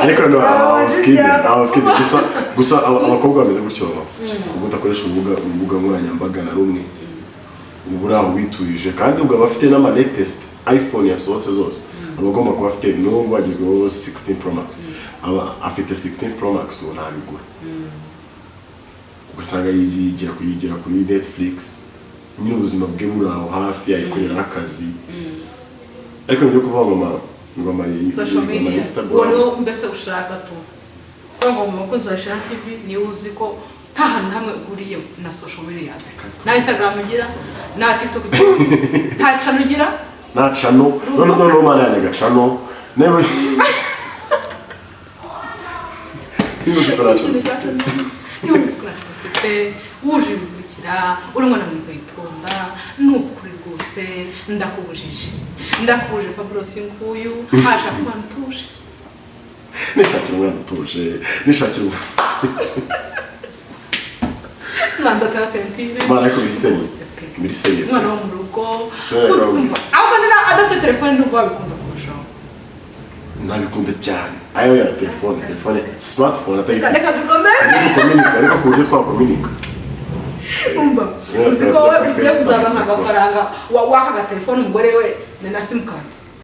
ariko no skid gusa abakobwa bameze gutyo kuko udakoresha urubuga nkoranyambaga na rumwe uburaho witurije kandi ubwo bafite n'ama latest iPhone yasohotse zose abagomba kuba afite n'ubwo bagizweho 16 Pro Max afite 16 Pro Max ntabigura ugasanga yigira kuri Netflix nyine ubuzima bwe buraho hafi ayikorera akazi ariko byo kuvuga ngoma social media wono mbese ushaka tu ngo umukunzi wa Isherina TV ni uzi ko nta hantu hamwe uguriye na social media na Instagram ugira na TikTok nta channel ugira na channel no mana yanjye channel never wuje bikira urumwana mwiza yitonda nukuri rwose ndakubujije Fabros nguyu hasha kumana tuje nishakira umwana utuje nishakira nanda tatentire mara ko bisenye mwana wo mu rugo kumva abana adafite telefone n'ubwo babikunda kurushaho nabikunda cyane ayo ya telefone smartphone atayifite reka dukomere ariko ku buryo twakominika uziko wowe ugiye kuzaba nk'agafaranga waka telefone umugore we na simukadi